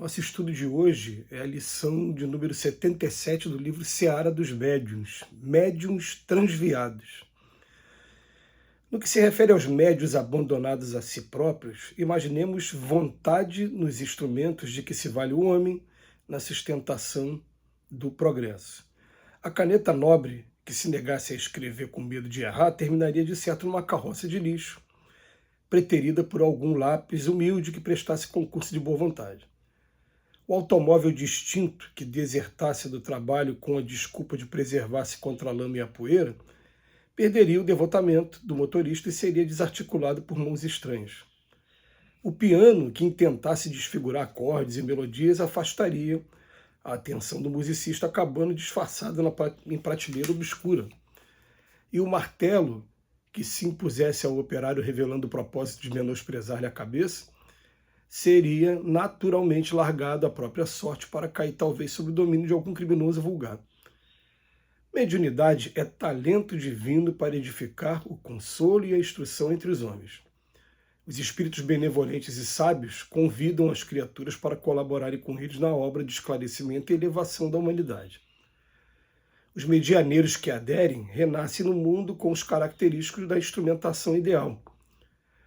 Nosso estudo de hoje é a lição de número 77 do livro Seara dos Médiuns, Médiuns Transviados. No que se refere aos médiuns abandonados a si próprios, imaginemos vontade nos instrumentos de que se vale o homem na sustentação do progresso. A caneta nobre, que se negasse a escrever com medo de errar, terminaria de certo numa carroça de lixo, preterida por algum lápis humilde que prestasse concurso de boa vontade. O automóvel distinto que desertasse do trabalho com a desculpa de preservar-se contra a lama e a poeira perderia o devotamento do motorista e seria desarticulado por mãos estranhas. O piano que intentasse desfigurar acordes e melodias afastaria a atenção do musicista, acabando disfarçado em prateleira obscura. E o martelo que se impusesse ao operário revelando o propósito de menosprezar-lhe a cabeça seria naturalmente largado à própria sorte para cair talvez sob o domínio de algum criminoso vulgar. Mediunidade é talento divino para edificar o consolo e a instrução entre os homens. Os espíritos benevolentes e sábios convidam as criaturas para colaborarem com eles na obra de esclarecimento e elevação da humanidade. Os medianeiros que aderem renascem no mundo com os característicos da instrumentação ideal.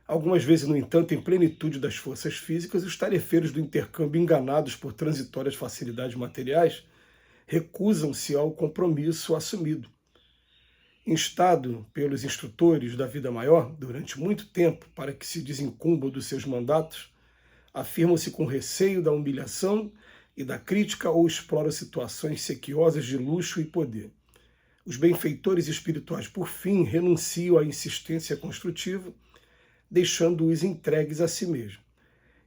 Algumas vezes, no entanto, em plenitude das forças físicas, os tarefeiros do intercâmbio, enganados por transitórias facilidades materiais, recusam-se ao compromisso assumido. Instado pelos instrutores da vida maior, durante muito tempo, para que se desincumbam dos seus mandatos, afirmam-se com receio da humilhação e da crítica ou exploram situações sequiosas de luxo e poder. Os benfeitores espirituais, por fim, renunciam à insistência construtiva, deixando-os entregues a si mesmos.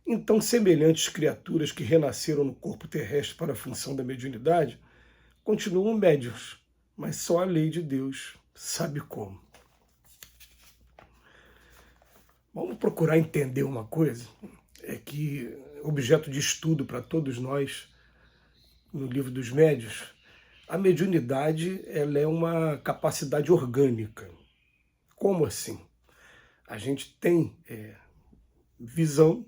Então, semelhantes criaturas que renasceram no corpo terrestre para a função da mediunidade, continuam médiuns, mas só a lei de Deus sabe como. Vamos procurar entender uma coisa, é que objeto de estudo para todos nós, no livro dos médiuns, a mediunidade ela é uma capacidade orgânica. Como assim? A gente tem visão,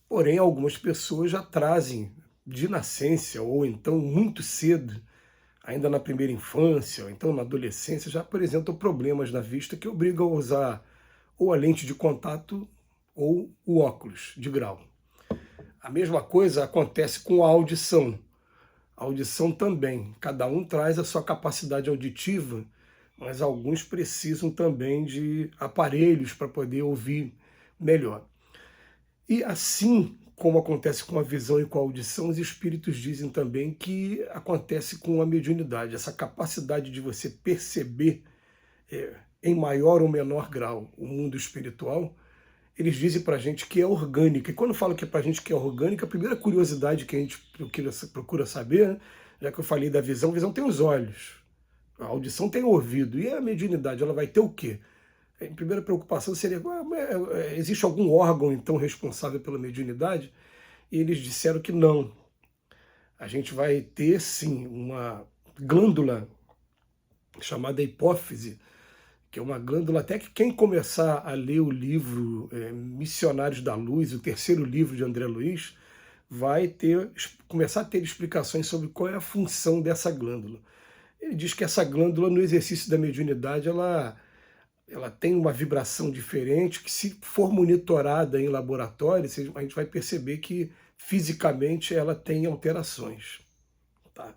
porém algumas pessoas já trazem de nascença ou então muito cedo, ainda na primeira infância ou então na adolescência, já apresentam problemas na vista que obrigam a usar ou a lente de contato ou o óculos de grau. A mesma coisa acontece com a audição. A audição também, cada um traz a sua capacidade auditiva, mas alguns precisam também de aparelhos para poder ouvir melhor. E assim como acontece com a visão e com a audição, os espíritos dizem também que acontece com a mediunidade, essa capacidade de você perceber em maior ou menor grau o mundo espiritual. Eles dizem para a gente que é orgânica. E quando falam que é para a gente que é orgânica, a primeira curiosidade que a gente procura saber, né, já que eu falei da visão, a visão tem os olhos. A audição tem o ouvido. E a mediunidade, ela vai ter o quê? A primeira preocupação seria, existe algum órgão, então, responsável pela mediunidade? E eles disseram que não. A gente vai ter, sim, uma glândula chamada hipófise, que é uma glândula, até que quem começar a ler o livro Missionários da Luz, o terceiro livro de André Luiz, vai começar a ter explicações sobre qual é a função dessa glândula. Ele diz que essa glândula, no exercício da mediunidade, ela tem uma vibração diferente, que se for monitorada em laboratório, a gente vai perceber que fisicamente ela tem alterações. Tá?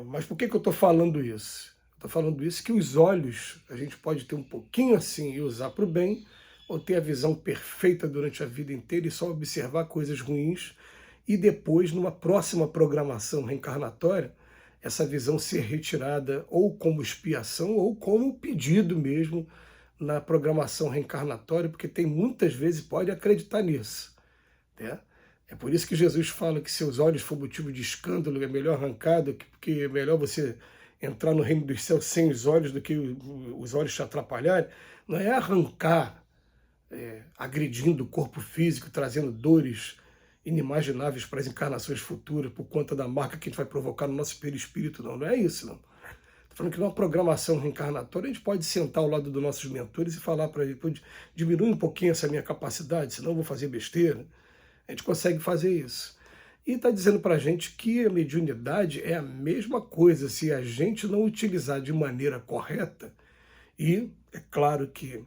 Mas por que eu estou falando isso? Estou falando isso que os olhos, a gente pode ter um pouquinho assim e usar para o bem, ou ter a visão perfeita durante a vida inteira e só observar coisas ruins, e depois, numa próxima programação reencarnatória, essa visão ser retirada ou como expiação ou como pedido mesmo na programação reencarnatória, porque tem muitas vezes, pode acreditar nisso. Né? É por isso que Jesus fala que seus olhos for motivo de escândalo, é melhor arrancado, porque é melhor você entrar no reino dos céus sem os olhos do que os olhos te atrapalharem. Não é arrancar, agredindo o corpo físico, trazendo dores inimagináveis para as encarnações futuras por conta da marca que a gente vai provocar no nosso perispírito, não é isso, não. Estou falando que numa programação reencarnatória a gente pode sentar ao lado dos nossos mentores e falar para ele, diminui um pouquinho essa minha capacidade, senão eu vou fazer besteira. A gente consegue fazer isso. E está dizendo para a gente que a mediunidade é a mesma coisa se a gente não utilizar de maneira correta. E é claro que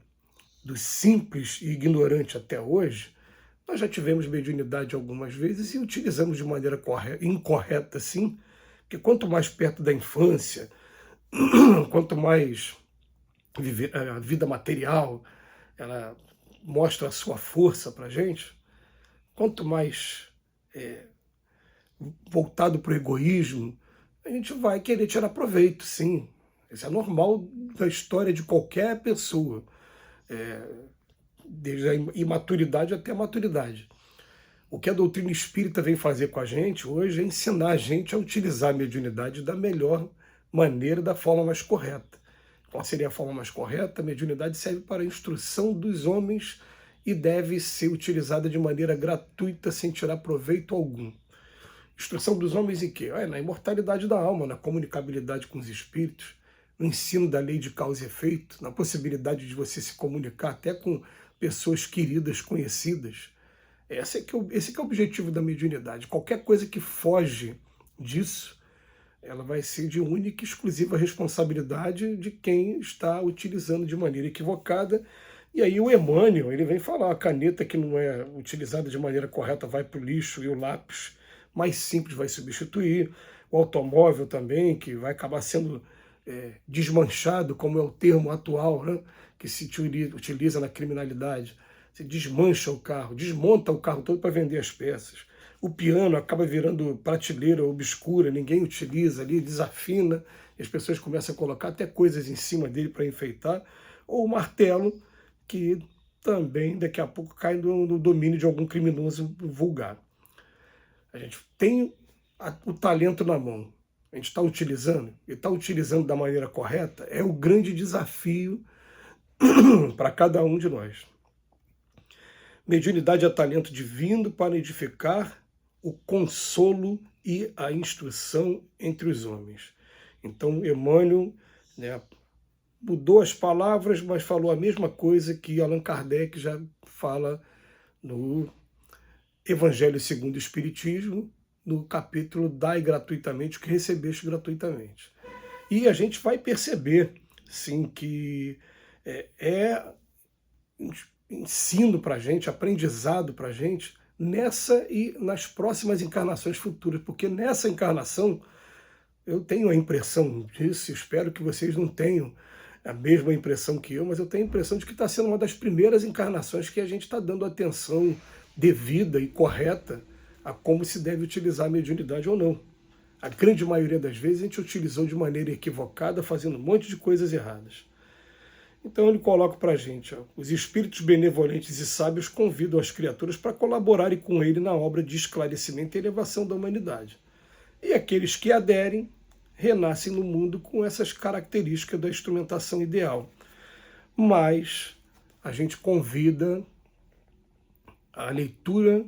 dos simples e ignorante até hoje, nós já tivemos mediunidade algumas vezes e utilizamos de maneira incorreta, sim, porque quanto mais perto da infância, quanto mais a vida material ela mostra a sua força para a gente, quanto mais voltado para o egoísmo, a gente vai querer tirar proveito, sim. Isso é normal da história de qualquer pessoa, desde a imaturidade até a maturidade. O que a doutrina espírita vem fazer com a gente hoje é ensinar a gente a utilizar a mediunidade da melhor maneira, da forma mais correta. Qual seria a forma mais correta? A mediunidade serve para a instrução dos homens e deve ser utilizada de maneira gratuita, sem tirar proveito algum. Instrução dos homens em quê? Na imortalidade da alma, na comunicabilidade com os espíritos, no ensino da lei de causa e efeito, na possibilidade de você se comunicar até com pessoas queridas, conhecidas. Esse que é o objetivo da mediunidade. Qualquer coisa que foge disso, ela vai ser de única e exclusiva responsabilidade de quem está utilizando de maneira equivocada. E aí o Emmanuel, ele vem falar, a caneta que não é utilizada de maneira correta vai para o lixo, e o lápis mais simples vai substituir. O automóvel também, que vai acabar sendo desmanchado, como é o termo atual, né, que se utiliza na criminalidade. Você desmancha o carro, desmonta o carro todo para vender as peças. O piano acaba virando prateleira obscura, ninguém utiliza ali, desafina, e as pessoas começam a colocar até coisas em cima dele para enfeitar. Ou o martelo, que também daqui a pouco cai no domínio de algum criminoso vulgar. A gente tem o talento na mão, a gente está utilizando, e está utilizando da maneira correta, é o grande desafio para cada um de nós. Mediunidade é talento divino para edificar o consolo e a instrução entre os homens. Então, Emmanuel, mudou as palavras, mas falou a mesma coisa que Allan Kardec já fala no Evangelho segundo o Espiritismo, no capítulo Dai gratuitamente o que recebeste gratuitamente. E a gente vai perceber, sim, que ensino para a gente, aprendizado para a gente, nessa e nas próximas encarnações futuras, porque nessa encarnação, eu tenho a impressão disso, espero que vocês não tenham a mesma impressão que eu, mas eu tenho a impressão de que está sendo uma das primeiras encarnações que a gente está dando atenção devida e correta a como se deve utilizar a mediunidade ou não. A grande maioria das vezes a gente utilizou de maneira equivocada, fazendo um monte de coisas erradas. Então ele coloca para a gente, os espíritos benevolentes e sábios convidam as criaturas para colaborarem com ele na obra de esclarecimento e elevação da humanidade. E aqueles que aderem, renascem no mundo com essas características da instrumentação ideal. Mas a gente convida a leitura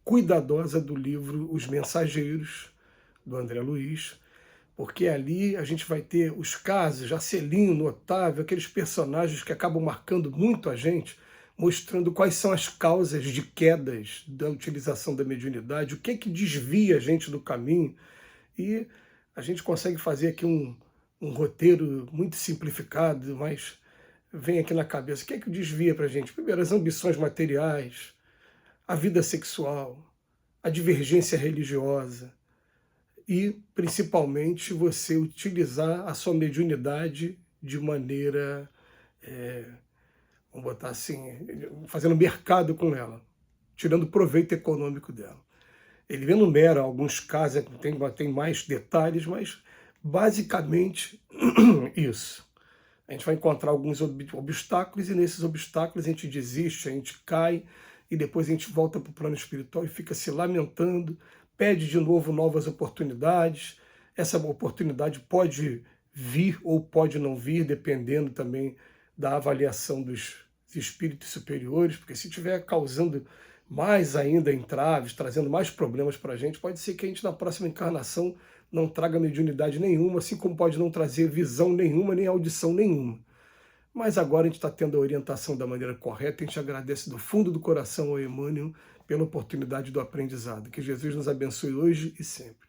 cuidadosa do livro Os Mensageiros, do André Luiz, porque ali a gente vai ter os casos, Jacelino, Otávio, aqueles personagens que acabam marcando muito a gente, mostrando quais são as causas de quedas da utilização da mediunidade, o que é que desvia a gente do caminho, e a gente consegue fazer aqui um roteiro muito simplificado, mas vem aqui na cabeça, o que é que desvia para a gente? Primeiro, as ambições materiais, a vida sexual, a divergência religiosa, e, principalmente, você utilizar a sua mediunidade de maneira, vamos botar assim, fazendo mercado com ela, tirando proveito econômico dela. Ele enumera alguns casos, tem mais detalhes, mas basicamente isso. A gente vai encontrar alguns obstáculos e nesses obstáculos a gente desiste, a gente cai e depois a gente volta para o plano espiritual e fica se lamentando, pede de novo novas oportunidades. Essa oportunidade pode vir ou pode não vir, dependendo também da avaliação dos espíritos superiores, porque se estiver causando mais ainda entraves, trazendo mais problemas para a gente, pode ser que a gente na próxima encarnação não traga mediunidade nenhuma, assim como pode não trazer visão nenhuma, nem audição nenhuma. Mas agora a gente está tendo a orientação da maneira correta, a gente agradece do fundo do coração ao Emmanuel pela oportunidade do aprendizado. Que Jesus nos abençoe hoje e sempre.